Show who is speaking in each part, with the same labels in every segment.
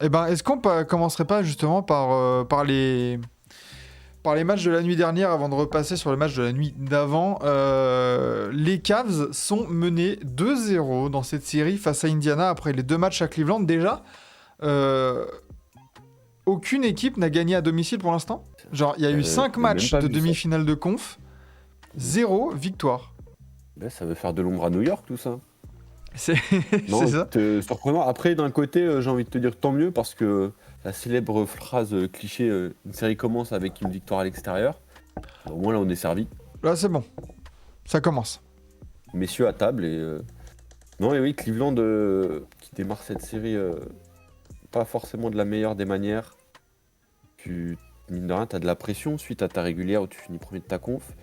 Speaker 1: Est-ce qu'on commencerait pas justement par les matchs de la nuit dernière avant de repasser sur le match de la nuit d'avant. Les Cavs sont menés 2-0 dans cette série face à Indiana après les 2 matchs à Cleveland. Déjà, euh, aucune équipe n'a gagné à domicile pour l'instant. Genre, il y a eu 5
Speaker 2: J'ai même
Speaker 1: matchs
Speaker 2: pas
Speaker 1: de
Speaker 2: vu ça.
Speaker 1: demi-finale de conf, 0 victoire.
Speaker 2: Là, ça veut faire de l'ombre à New York, tout ça.
Speaker 1: C'est c'est
Speaker 2: Non,
Speaker 1: ça.
Speaker 2: écoute, surprenant. Après, d'un côté, j'ai envie de te dire tant mieux parce que la célèbre phrase cliché, une série commence avec une victoire à l'extérieur. Au moins là, on est servi.
Speaker 1: Là, c'est bon. Ça commence.
Speaker 2: Messieurs à table et non et oui, Cleveland qui démarre cette série pas forcément de la meilleure des manières. Tu mine de rien, t'as de la pression suite à ta régulière où tu finis premier de ta conf.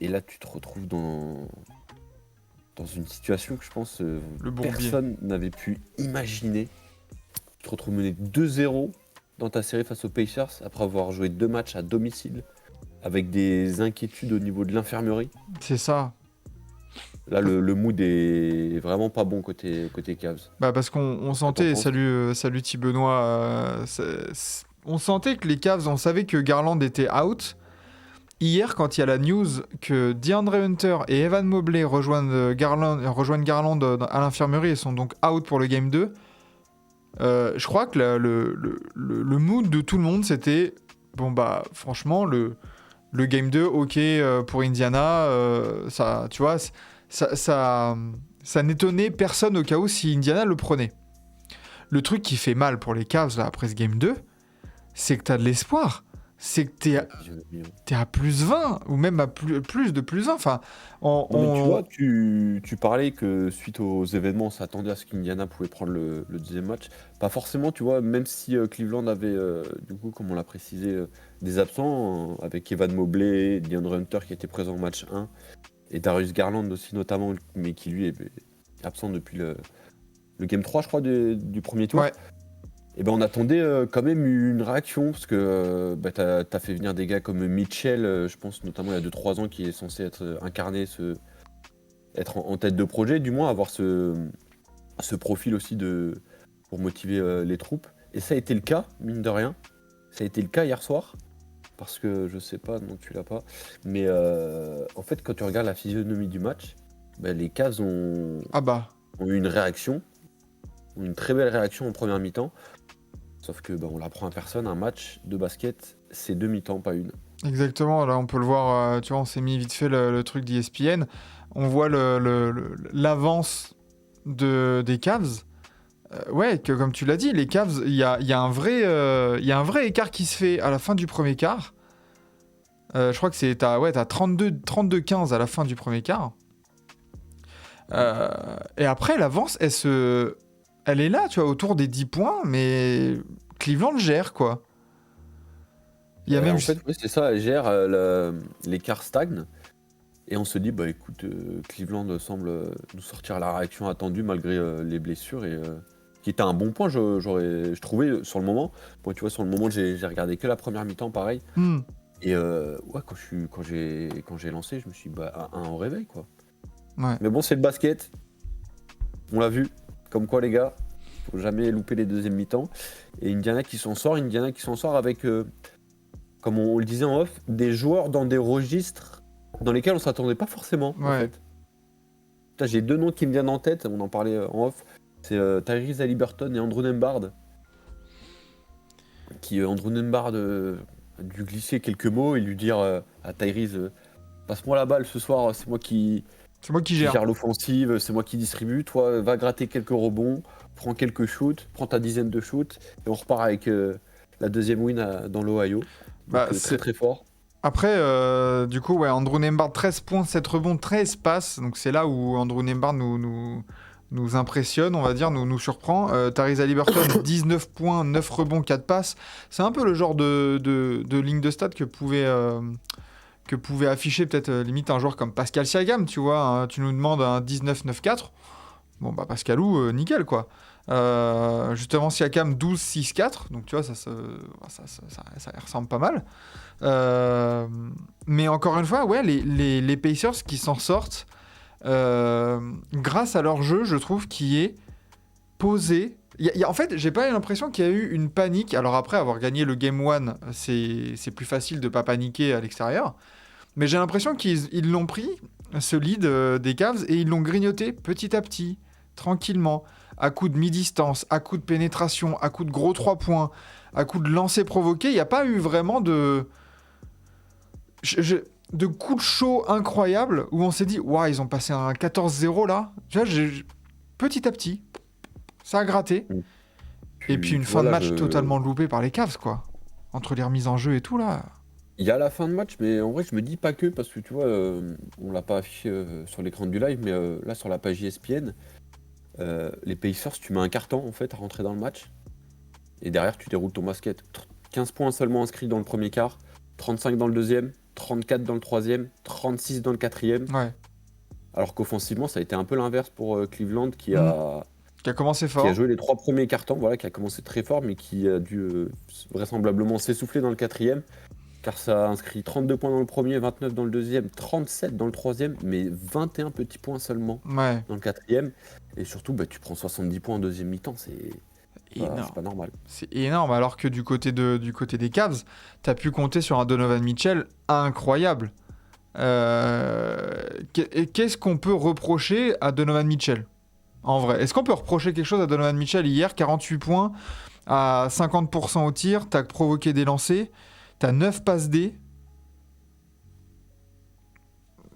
Speaker 2: Et là, tu te retrouves dans une situation que je pense
Speaker 1: Le bourbier.
Speaker 2: personne n'avait pu imaginer. Tu te retrouves mené 2-0 dans ta série face aux Pacers après avoir joué 2 matchs à domicile avec des inquiétudes au niveau de l'infirmerie.
Speaker 1: C'est ça.
Speaker 2: Là, le mood est vraiment pas bon côté Cavs.
Speaker 1: Bah parce qu'on sentait,
Speaker 2: penses
Speaker 1: salut Thi Benoît, on sentait que les Cavs, on savait que Garland était out. Hier, quand il y a la news que DeAndre Hunter et Evan Mobley rejoignent Garland à l'infirmerie et sont donc out pour le Game 2, je crois que le mood de tout le monde, c'était, bon bah franchement, le Game 2, ok pour Indiana, ça, tu vois, ça n'étonnait personne au cas où si Indiana le prenait. Le truc qui fait mal pour les Cavs là, après ce Game 2, c'est que t'as de l'espoir. C'est que t'es à plus 20, ou même à plus de plus 20. Enfin,
Speaker 2: Non, mais tu vois, tu parlais que suite aux événements, on s'attendait à ce qu'Indiana pouvait prendre le deuxième match. Pas forcément, tu vois, même si Cleveland avait, du coup, comme on l'a précisé, des absents, avec Evan Mobley, DeAndre Hunter qui était présent au match 1, et Darius Garland aussi notamment, mais qui lui est absent depuis le Game 3, je crois, du premier tour.
Speaker 1: Ouais.
Speaker 2: Et ben on attendait quand même une réaction, parce que t'as fait venir des gars comme Mitchell, je pense notamment il y a 2-3 ans, qui est censé être incarné, être en tête de projet, du moins avoir ce profil aussi pour motiver les troupes. Et ça a été le cas, mine de rien. Ça a été le cas hier soir, parce que je sais pas, non tu l'as pas. Mais en fait, quand tu regardes la physionomie du match, les Cavs ont eu une réaction, une très belle réaction en première mi-temps. Sauf que on l'apprend à personne, un match de basket, c'est 2 mi-temps, pas une.
Speaker 1: Exactement, là on peut le voir, tu vois, on s'est mis vite fait le truc d'ESPN. On voit l'avance des Cavs. Ouais, que comme tu l'as dit, les Cavs, il y a un vrai écart qui se fait à la fin du premier quart. Je crois que t'as 32-15 à la fin du premier quart. Et après, l'avance, elle est là, tu vois, autour des 10 points, mais Cleveland gère, quoi. Il y a même...
Speaker 2: En fait, oui, c'est ça, elle gère, l'écart stagne. Et on se dit, écoute, Cleveland semble nous sortir la réaction attendue malgré les blessures. Et qui était un bon point, je trouvais, sur le moment. Bon, tu vois, sur le moment, j'ai regardé que la première mi-temps, pareil. Et ouais, quand j'ai lancé, je me suis dit, à 1 au réveil, quoi.
Speaker 1: Ouais.
Speaker 2: Mais bon, c'est le basket. On l'a vu. Comme quoi, les gars, faut jamais louper les deuxièmes mi-temps. Et Indiana qui s'en sort avec, comme on le disait en off, des joueurs dans des registres dans lesquels on s'attendait pas forcément, en fait. Putain, j'ai 2 noms qui me viennent en tête, on en parlait en off. C'est Tyrese Haliburton et Andrew Nembhard. Andrew Nembhard a dû glisser quelques mots et lui dire à Tyrese, passe-moi la balle ce soir, c'est moi qui gère l'offensive, c'est moi qui distribue. Toi, va gratter quelques rebonds, prends quelques shoots, prends ta dizaine de shoots, et on repart avec la deuxième win dans l'Ohio. C'est très très fort.
Speaker 1: Après, du coup, ouais, Andrew Nembhard, 13 points, 7 rebonds, 13 passes. Donc c'est là où Andrew Nembhard nous impressionne, on va dire, nous surprend. Tyrese Haliburton, 19 points, 9 rebonds, 4 passes. C'est un peu le genre de ligne de stats que pouvait afficher peut-être limite un joueur comme Pascal Siakam, tu vois. Hein, tu nous demandes un 19-9-4. Bon, bah Pascalou, nickel, quoi. Justement, Siakam, 12-6-4. Donc, tu vois, ça ressemble pas mal. Mais encore une fois, ouais, les Pacers qui s'en sortent grâce à leur jeu, je trouve, qui est posé, En fait, j'ai pas eu l'impression qu'il y a eu une panique. Alors après avoir gagné le Game 1, c'est plus facile de pas paniquer à l'extérieur. Mais j'ai l'impression qu'ils l'ont pris, ce lead des Cavs, et ils l'ont grignoté petit à petit, tranquillement, à coup de mi-distance, à coup de pénétration, à coup de gros 3 points, à coup de lancer provoqué. Il n'y a pas eu vraiment de coups de chaud incroyables où on s'est dit, waouh, ils ont passé un 14-0 là. Tu vois, petit à petit, ça a gratté.
Speaker 2: Mm.
Speaker 1: Et puis une
Speaker 2: Tu
Speaker 1: fin
Speaker 2: vois,
Speaker 1: de
Speaker 2: là,
Speaker 1: match totalement loupée par les Cavs, quoi. Entre les remises en jeu et tout, là.
Speaker 2: il y a la fin de match, mais en vrai, je me dis pas que, parce que tu vois, on l'a pas affiché sur l'écran du live, mais là, sur la page ESPN, les Pacers, tu mets un carton en fait à rentrer dans le match, et derrière, tu déroules ton basket. 15 points seulement inscrits dans le premier quart, 35 dans le deuxième, 34 dans le troisième, 36 dans le quatrième.
Speaker 1: Ouais.
Speaker 2: Alors qu'offensivement, ça a été un peu l'inverse pour Cleveland qui
Speaker 1: Mm.
Speaker 2: a,
Speaker 1: Qui a commencé
Speaker 2: qui a
Speaker 1: fort.
Speaker 2: joué les 3 premiers cartons, voilà, qui a commencé très fort, mais qui a dû vraisemblablement s'essouffler dans le quatrième, car ça a inscrit 32 points dans le premier, 29 dans le deuxième, 37 dans le troisième, mais 21 petits points seulement
Speaker 1: Ouais.
Speaker 2: dans le quatrième. Et surtout, bah, tu prends 70 points en deuxième mi-temps, c'est
Speaker 1: Énorme.
Speaker 2: pas normal.
Speaker 1: C'est énorme, alors que du côté des Cavs, t'as pu compter sur un Donovan Mitchell incroyable. Qu'est-ce qu'on peut reprocher à Donovan Mitchell, en vrai? Est-ce qu'on peut reprocher quelque chose à Donovan Mitchell hier? 48 points, à 50% au tir, t'as provoqué des lancers, t'as 9 passes D.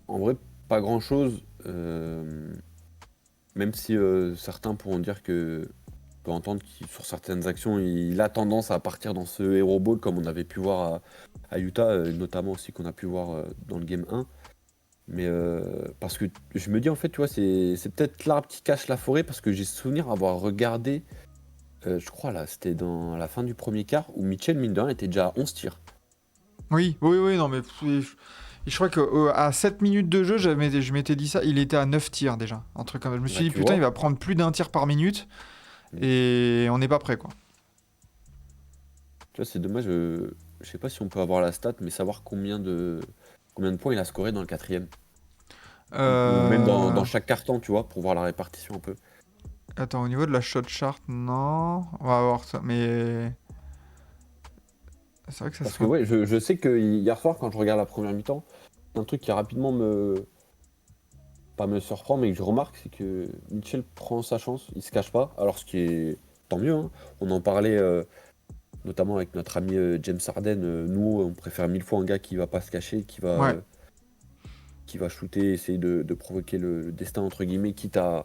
Speaker 2: En vrai, pas grand-chose, même si certains pourront dire que peut entendre qu'il, sur certaines actions, il a tendance à partir dans ce hero ball comme on avait pu voir à Utah, notamment aussi qu'on a pu voir dans le game 1. Mais parce que je me dis en fait, tu vois, c'est peut-être l'arbre qui cache la forêt parce que j'ai souvenir avoir regardé, je crois là, c'était dans la fin du premier quart où Mitchell, mine de rien, était déjà à 11 tirs.
Speaker 1: Oui, oui, oui, non, mais je crois qu'à 7 minutes de jeu, je m'étais dit ça, il était à 9 tirs déjà. Un truc comme ça. Je me suis
Speaker 2: Bah,
Speaker 1: dit,
Speaker 2: tu
Speaker 1: putain, il
Speaker 2: vois.
Speaker 1: va prendre plus d'un tir par minute et on n'est pas prêt, quoi.
Speaker 2: Tu vois, c'est dommage, je sais pas si on peut avoir la stat, mais savoir combien de points il a scoré dans le quatrième. Ou même dans
Speaker 1: Euh,
Speaker 2: chaque carton, tu vois, pour voir la répartition un peu.
Speaker 1: Attends, au niveau de la shot chart, non. On va voir ça, mais c'est vrai que ça
Speaker 2: Parce que
Speaker 1: serait.
Speaker 2: ouais, je sais que hier soir, quand je regarde la première mi-temps, un truc qui rapidement pas me surprend, mais que je remarque, c'est que Mitchell prend sa chance, il se cache pas. Alors ce qui est tant mieux, hein. On en parlait notamment avec notre ami James Harden. Nous, on préfère 1000 fois un gars qui va pas se cacher,
Speaker 1: Ouais,
Speaker 2: qui va shooter, essayer de provoquer le destin entre guillemets, quitte à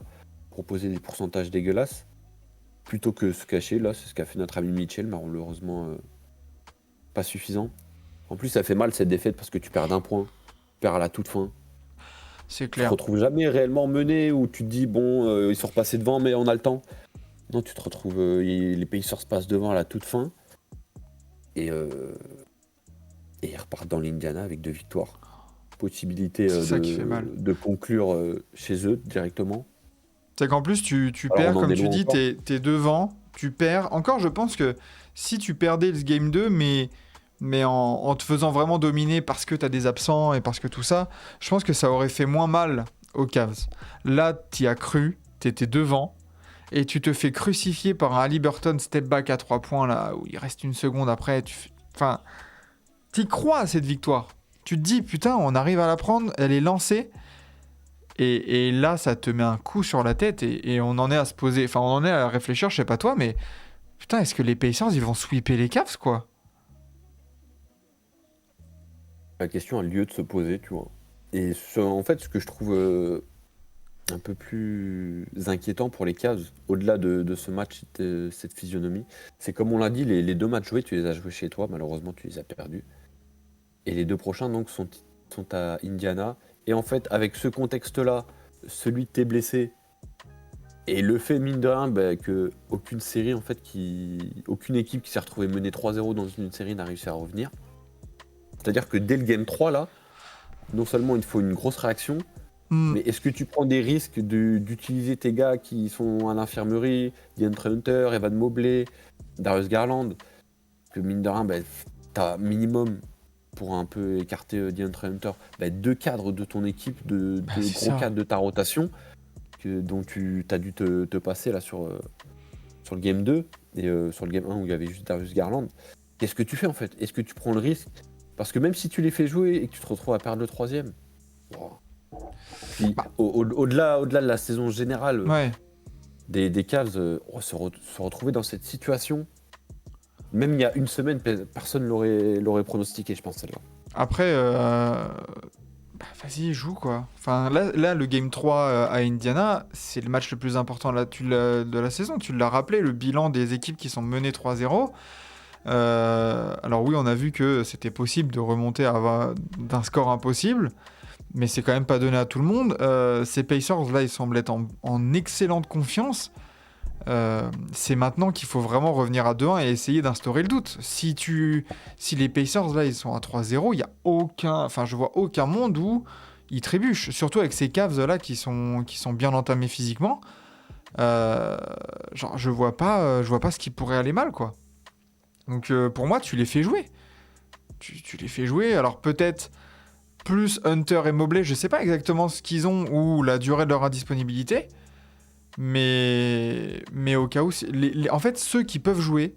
Speaker 2: proposer des pourcentages dégueulasses, plutôt que se cacher. Là, c'est ce qu'a fait notre ami Mitchell, mais malheureusement pas suffisant. En plus, ça fait mal cette défaite parce que tu perds d'un point, tu perds à la toute fin.
Speaker 1: c'est
Speaker 2: Tu te
Speaker 1: clair.
Speaker 2: retrouves jamais réellement mené où tu te dis bon, ils sont repassés devant, mais on a le temps. Non, tu te retrouves, les Pacers se passent devant à la toute fin et, euh, et ils repartent dans l'Indiana avec 2 victoires. Possibilité
Speaker 1: C'est ça qui fait mal.
Speaker 2: de conclure chez eux directement.
Speaker 1: C'est qu'en plus, tu
Speaker 2: Alors
Speaker 1: perds,
Speaker 2: on en
Speaker 1: comme
Speaker 2: est
Speaker 1: tu
Speaker 2: loin
Speaker 1: dis,
Speaker 2: encore.
Speaker 1: t'es devant, tu perds. Encore, je pense que si tu perdais le game 2, mais en te faisant vraiment dominer parce que t'as des absents et parce que tout ça, je pense que ça aurait fait moins mal aux Cavs. Là, t'y as cru, t'étais devant, et tu te fais crucifier par un Haliburton step back à 3 points, là, où il reste une seconde après. Enfin, t'y crois à cette victoire. Tu te dis, putain, on arrive à la prendre, elle est lancée. Et là, ça te met un coup sur la tête et on en est à se poser. Enfin, on en est à réfléchir, je sais pas toi, mais putain, est-ce que les Pacers ils vont sweeper les Cavs, quoi?
Speaker 2: La question a lieu de se poser, tu vois. Et en fait, ce que je trouve un peu plus inquiétant pour les Cavs, au-delà de ce match, cette physionomie, c'est comme on l'a dit, les 2 matchs joués, tu les as joués chez toi, malheureusement tu les as perdus. Et les 2 prochains donc sont à Indiana. Et en fait, avec ce contexte-là, celui de tes blessés, et le fait, mine de rien, bah, que aucune série, en fait, aucune équipe qui s'est retrouvée menée 3-0 dans une série n'a réussi à revenir. C'est-à-dire que dès le game 3, là, non seulement il te faut une grosse réaction,
Speaker 1: Hmm,
Speaker 2: mais est-ce que tu prends des risques d'utiliser tes gars qui sont à l'infirmerie, DeAndre Hunter, Evan Mobley, Darius Garland, que mine de rien, bah, t'as minimum, pour un peu écarter DeAndre Hunter, bah, 2 cadres de ton équipe,
Speaker 1: bah c'est
Speaker 2: gros
Speaker 1: ça.
Speaker 2: cadres de ta rotation, dont tu as dû te passer là sur le game 2 et sur le game 1 où il y avait juste Darius Garland. Qu'est-ce que tu fais en fait? Est-ce que tu prends le risque? Parce que même si tu les fais jouer et que tu te retrouves à perdre le troisième, wow. Puis
Speaker 1: Bah.
Speaker 2: au-delà de la saison générale
Speaker 1: Ouais.
Speaker 2: des Cavs, se retrouver dans cette situation, même il y a une semaine, personne l'aurait pronostiqué, je pense, celle-là.
Speaker 1: Après, vas-y, joue quoi. Enfin, là, le Game 3 à Indiana, c'est le match le plus important de la saison. Tu l'as rappelé, le bilan des équipes qui sont menées 3-0. Alors oui, on a vu que c'était possible de remonter d'un score impossible, mais c'est quand même pas donné à tout le monde. Ces Pacers, là, ils semblent être en excellente confiance. C'est maintenant qu'il faut vraiment revenir à 2-1 et essayer d'instaurer le doute. Si les Pacers, là, ils sont à 3-0, il y a je vois aucun monde où ils trébuchent. Surtout avec ces Cavs, là, qui sont bien entamés physiquement. Je vois pas ce qui pourrait aller mal, quoi. Donc, pour moi, tu les fais jouer. Tu les fais jouer. Alors, peut-être plus Hunter et Mobley, je sais pas exactement ce qu'ils ont ou la durée de leur indisponibilité. Mais au cas où, en fait, ceux qui peuvent jouer,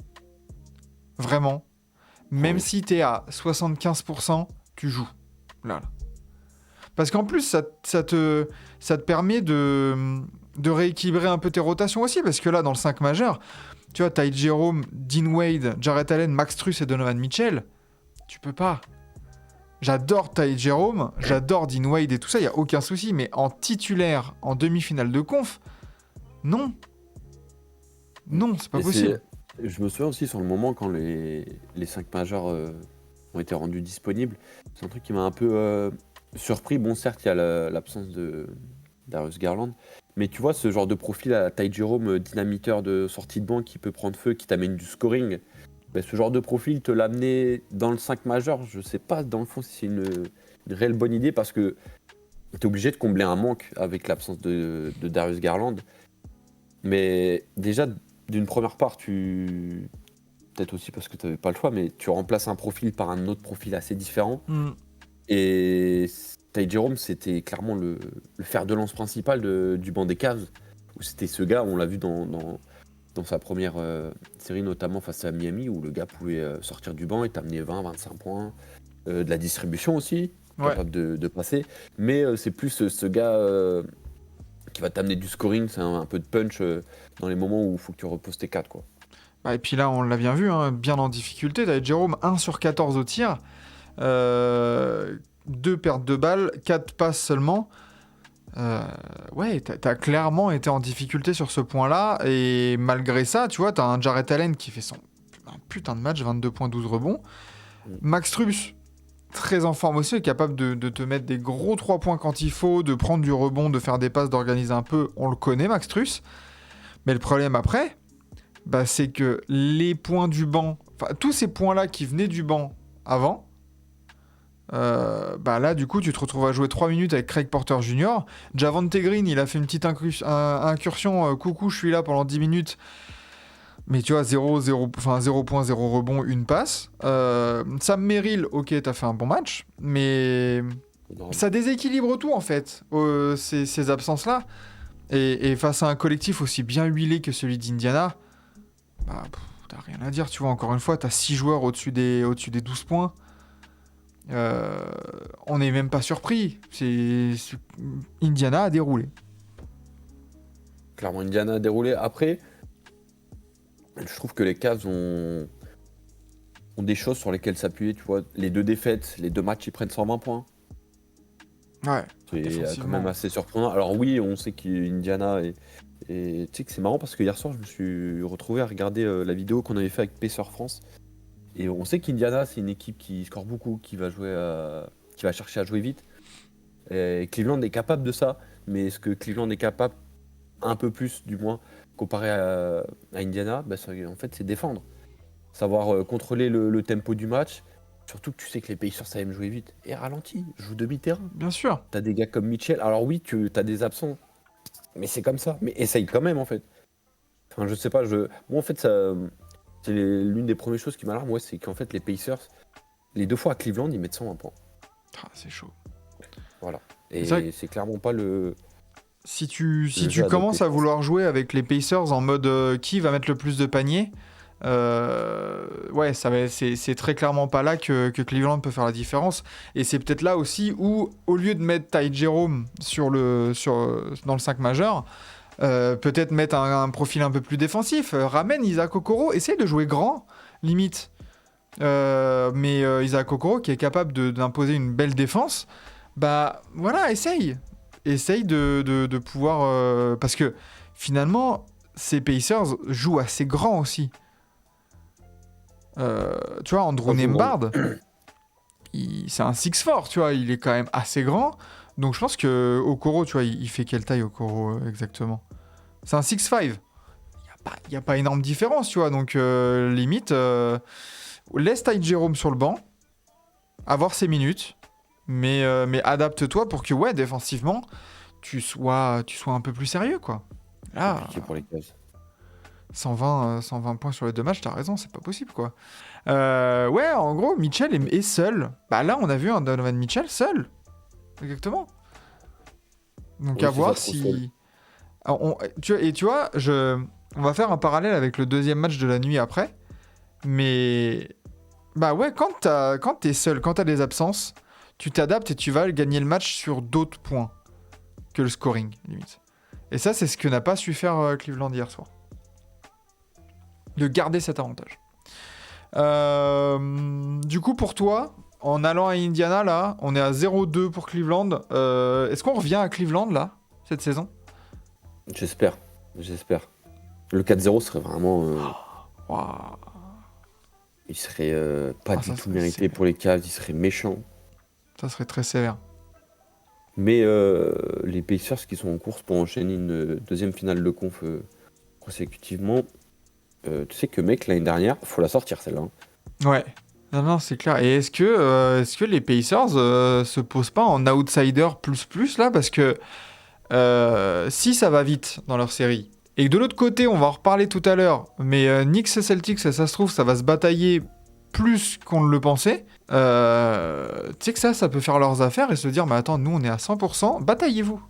Speaker 1: vraiment, même
Speaker 2: Oui.
Speaker 1: si t'es à 75%, tu joues. Là. Parce qu'en plus, ça te permet de rééquilibrer un peu tes rotations aussi. Parce que là, dans le 5 majeur, tu vois, Ty Jerome, Dean Wade, Jarrett Allen, Max Strus et Donovan Mitchell. Tu peux pas. J'adore Ty Jerome, j'adore Dean Wade et tout ça, il n'y a aucun souci. Mais en titulaire, en demi-finale de conf, non. Non, c'est pas
Speaker 2: Et
Speaker 1: possible.
Speaker 2: je me souviens aussi sur le moment quand les 5 majeurs ont été rendus disponibles. C'est un truc qui m'a un peu surpris. Bon, certes, il y a l'absence de Darius Garland. Mais tu vois, ce genre de profil à Ty Jerome, dynamiteur de sortie de banc qui peut prendre feu, qui t'amène du scoring. Ben, ce genre de profil, te l'amener dans le 5 majeur, je sais pas dans le fond si c'est une réelle bonne idée parce que tu es obligé de combler un manque avec l'absence de Darius Garland. Mais déjà, d'une première part, peut-être aussi parce que tu n'avais pas le choix, mais tu remplaces un profil par un autre profil assez différent.
Speaker 1: Mm.
Speaker 2: Et Ty Jerome, c'était clairement le fer de lance principal du banc des Cavs. Où c'était ce gars, on l'a vu dans sa première série, notamment face à Miami, où le gars pouvait sortir du banc et t'amener 20-25 points. De la distribution aussi,
Speaker 1: Ouais.
Speaker 2: capable de passer. Mais c'est plus ce gars qui va t'amener du scoring, c'est un peu de punch dans les moments où il faut que tu reposes tes 4, quoi.
Speaker 1: Bah, et puis là, on l'a bien vu, hein, bien en difficulté. T'avais Jérôme 1 sur 14 au tir, 2 pertes de balles, 4 passes seulement. Ouais, t'as clairement été en difficulté sur ce point-là. Et malgré ça, tu vois, t'as un Jarrett Allen qui fait un putain de match, 22 points, 12 rebonds.
Speaker 2: Mm.
Speaker 1: Max Strus, très en forme aussi, est capable de te mettre des gros 3 points quand il faut, de prendre du rebond, de faire des passes, d'organiser un peu. On le connaît, Max Strus. Mais le problème après, bah, c'est que les points du banc, enfin tous ces points-là qui venaient du banc avant, bah là du coup tu te retrouves à jouer 3 minutes avec Craig Porter Jr. Javonte Green, il a fait une petite incursion, coucou je suis là pendant 10 minutes, mais tu vois 0 points, 0 rebond, une passe. Sam Merrill, ok t'as fait un bon match, mais
Speaker 2: Non,
Speaker 1: ça déséquilibre tout en fait, ces absences-là. Et face à un collectif aussi bien huilé que celui d'Indiana, bah, t'as rien à dire, tu vois. Encore une fois, t'as 6 joueurs au-dessus des 12 points. On n'est même pas surpris. Indiana a déroulé.
Speaker 2: clairement, Indiana a déroulé. Après, je trouve que les Cavs ont des choses sur lesquelles s'appuyer. Tu vois, les 2 défaites, les 2 matchs, ils prennent 120 points.
Speaker 1: Ouais,
Speaker 2: C'est quand
Speaker 1: défensivement.
Speaker 2: même assez surprenant. Alors oui, on sait qu'Indiana et tu sais que c'est marrant parce que hier soir, je me suis retrouvé à regarder la vidéo qu'on avait fait avec Pacer France. Et on sait qu'Indiana, c'est une équipe qui score beaucoup, qui va chercher à jouer vite. Et Cleveland est capable de ça, mais est-ce que Cleveland est capable, un peu plus du moins, comparé à Indiana, bah, en fait, c'est défendre. Savoir contrôler le tempo du match. Surtout que tu sais que les Pacers, ça aime jouer vite. Et ralenti, joue demi-terrain.
Speaker 1: Bien sûr.
Speaker 2: T'as des gars comme Mitchell. Alors oui, t'as des absents, mais c'est comme ça. Mais essaye quand même, en fait. Enfin, je sais pas, moi, en fait, c'est l'une des premières choses qui m'alarme, ouais, c'est qu'en fait, les Pacers, les 2 fois à Cleveland, ils mettent 120 points.
Speaker 1: Ah, c'est chaud.
Speaker 2: Voilà.
Speaker 1: C'est vrai
Speaker 2: Et c'est clairement pas le
Speaker 1: Si tu
Speaker 2: Le jeu
Speaker 1: commences
Speaker 2: adopté.
Speaker 1: à vouloir jouer avec les Pacers en mode qui va mettre le plus de paniers, ouais, c'est très clairement pas là que Cleveland peut faire la différence. Et c'est peut-être là aussi où, au lieu de mettre Ty Jerome dans le 5 majeur, peut-être mettre un profil un peu plus défensif. Ramène Isaac Okoro, essaye de jouer grand, limite. Mais Isaac Okoro, qui est capable d'imposer une belle défense, bah voilà, essaye. Essaye de pouvoir... parce que finalement, ces Pacers jouent assez grand aussi. Tu vois, Andrew
Speaker 2: Pas tout grand.
Speaker 1: Nembhard, c'est un 6'4", tu vois, il est quand même assez grand. Donc je pense que Okoro, tu vois, il fait quelle taille Okoro exactement? C'est un 6'5". Il n'y a pas énorme différence, tu vois. Donc limite, laisse Ty Jerome sur le banc, avoir ses minutes, mais adapte-toi pour que, ouais, défensivement, tu sois un peu plus sérieux, quoi. Là,
Speaker 2: Compliqué pour les Cavs.
Speaker 1: 120 points sur les 2 matchs, t'as raison, c'est pas possible, quoi. Ouais, en gros, Mitchell est seul. Bah là, on a vu un Donovan Mitchell seul. Exactement. Donc
Speaker 2: Oui,
Speaker 1: à
Speaker 2: c'est
Speaker 1: voir
Speaker 2: ça, trop seul.
Speaker 1: si... Alors, tu vois, on va faire un parallèle avec le deuxième match de la nuit après. Mais... Bah ouais, quand t'es seul, quand t'as des absences, tu t'adaptes et tu vas gagner le match sur d'autres points que le scoring, limite. Et ça, c'est ce que n'a pas su faire Cleveland hier soir. De garder cet avantage. Du coup, pour toi, en allant à Indiana, là, on est à 0-2 pour Cleveland. Est-ce qu'on revient à Cleveland, là, cette saison?
Speaker 2: J'espère. Le 4-0 serait vraiment.
Speaker 1: Waouh.
Speaker 2: Il serait pas
Speaker 1: Ah,
Speaker 2: du
Speaker 1: ça
Speaker 2: tout
Speaker 1: serait
Speaker 2: mérité
Speaker 1: sévère.
Speaker 2: pour les Cavs, il serait méchant.
Speaker 1: Ça serait très sévère.
Speaker 2: Mais les Pacers qui sont en course pour enchaîner une deuxième finale de conf consécutivement, tu sais que mec, l'année dernière, faut la sortir celle-là. Hein.
Speaker 1: Ouais. Non, c'est clair. Et est-ce que les Pacers se posent pas en outsider plus là? Parce que si ça va vite dans leur série, et que de l'autre côté, on va en reparler tout à l'heure, mais Knicks et Celtics, ça se trouve, ça va se batailler plus qu'on ne le pensait. Tu sais que ça peut faire leurs affaires et se dire, mais attends, nous on est à 100%, bataillez-vous.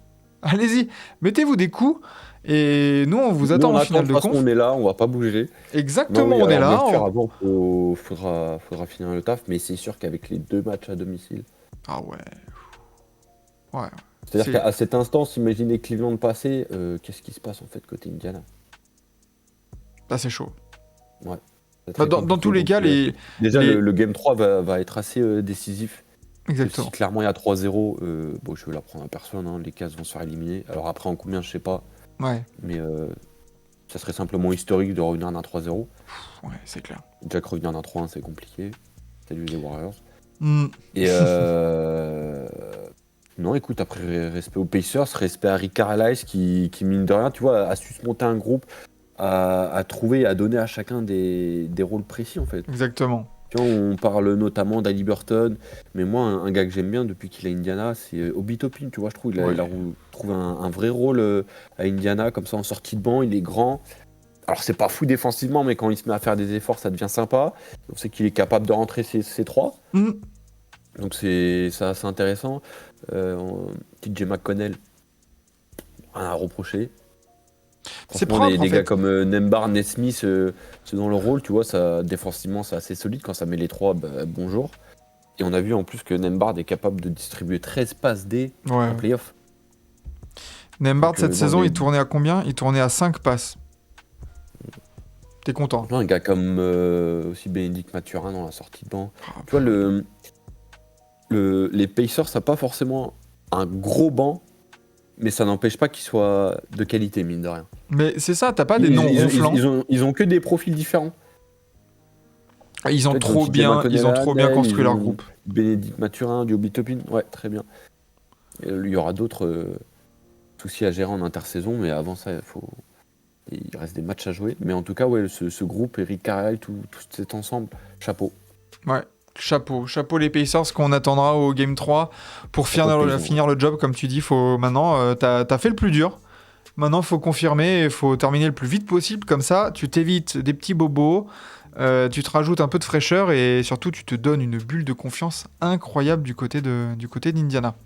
Speaker 1: Allez-y, mettez-vous des coups et nous on vous
Speaker 2: Nous
Speaker 1: attend
Speaker 2: on
Speaker 1: en
Speaker 2: attend,
Speaker 1: finale
Speaker 2: de
Speaker 1: de
Speaker 2: toute façon
Speaker 1: conf.
Speaker 2: on est là, on va pas bouger. Non
Speaker 1: Exactement,
Speaker 2: oui,
Speaker 1: on est
Speaker 2: alors bien
Speaker 1: là.
Speaker 2: sûr avant faudra finir le taf, mais c'est sûr qu'avec les 2 matchs à domicile.
Speaker 1: Ah ouais. Ouais.
Speaker 2: C'est-à-dire qu'à cet instant, s'imaginer Cleveland passer, qu'est-ce qui se passe en fait côté Indiana?
Speaker 1: Là, c'est chaud.
Speaker 2: Ouais. C'est
Speaker 1: Bah,
Speaker 2: très
Speaker 1: dans tous
Speaker 2: compliqué.
Speaker 1: les
Speaker 2: Donc,
Speaker 1: cas,
Speaker 2: déjà
Speaker 1: les...
Speaker 2: le Game 3 va être assez décisif. Si
Speaker 1: Exactement.
Speaker 2: clairement il y a 3-0, bon, je vais la prendre à personne, hein, les Cavs vont se faire éliminer. Alors après en combien, je sais pas,
Speaker 1: Ouais.
Speaker 2: mais ça serait simplement historique de revenir d'un 3-0.
Speaker 1: Ouais, c'est clair.
Speaker 2: Déjà que revenir d'un 3-1 c'est compliqué. Salut les Warriors.
Speaker 1: Mm.
Speaker 2: Et non, écoute, après respect aux Pacers, respect à Rick Carlisle qui mine de rien, tu vois, a su se monter un groupe, a trouvé, a donné à chacun des rôles précis en fait.
Speaker 1: Exactement.
Speaker 2: Tu vois, on parle notamment d'Ali Burton, mais moi, un gars que j'aime bien depuis qu'il est à Indiana, c'est Obi Toppin, tu vois, je trouve.
Speaker 1: Ouais.
Speaker 2: Il a trouvé un vrai rôle à Indiana, comme ça, en sortie de banc, il est grand. Alors, c'est pas fou défensivement, mais quand il se met à faire des efforts, ça devient sympa. On sait qu'il est capable de rentrer ses 3.
Speaker 1: Mm.
Speaker 2: Donc, c'est assez intéressant. TJ McConnell, rien à reprocher.
Speaker 1: C'est
Speaker 2: Franchement,
Speaker 1: propre, en
Speaker 2: des gars
Speaker 1: fait.
Speaker 2: comme Nembhard, Nesmith, c'est dans le rôle, tu vois, ça, défensivement, c'est assez solide. Quand ça met les 3, bah, bonjour. Et on a vu en plus que Nembhard est capable de distribuer 13 passes D
Speaker 1: Ouais.
Speaker 2: en playoff.
Speaker 1: Nembhard,
Speaker 2: Donc,
Speaker 1: cette
Speaker 2: non,
Speaker 1: saison,
Speaker 2: mais-
Speaker 1: il tournait à combien? Il tournait à 5 passes. T'es content?
Speaker 2: Un gars comme aussi Bénédicte Mathurin dans la sortie de banc.
Speaker 1: Ah,
Speaker 2: Tu vois, les Pacers, ça n'a pas forcément un gros banc, mais ça n'empêche pas qu'il soit de qualité, mine de rien.
Speaker 1: Mais c'est ça, t'as pas des
Speaker 2: Ils,
Speaker 1: noms
Speaker 2: ils-
Speaker 1: ronflants.
Speaker 2: ils ont que des profils différents.
Speaker 1: Ils ont
Speaker 2: Peut-être
Speaker 1: trop
Speaker 2: TJ
Speaker 1: bien,
Speaker 2: McConnell
Speaker 1: ils ont
Speaker 2: à
Speaker 1: trop bien
Speaker 2: Adel,
Speaker 1: construit
Speaker 2: ils
Speaker 1: leur
Speaker 2: ont
Speaker 1: groupe.
Speaker 2: Bénédicte Mathurin, du Obi Toppin, ouais, très bien. Et il y aura d'autres soucis à gérer en intersaison, mais avant ça, il reste des matchs à jouer. Mais en tout cas, ouais, ce groupe, Eric Carlisle, tout cet ensemble, chapeau.
Speaker 1: Ouais. Chapeau les Pacers qu'on attendra au Game 3 pour finir le job, comme tu dis. Maintenant, t'as fait le plus dur. Maintenant, faut confirmer, il faut terminer le plus vite possible. Comme ça, tu t'évites des petits bobos, tu te rajoutes un peu de fraîcheur et surtout, tu te donnes une bulle de confiance incroyable du côté d'Indiana.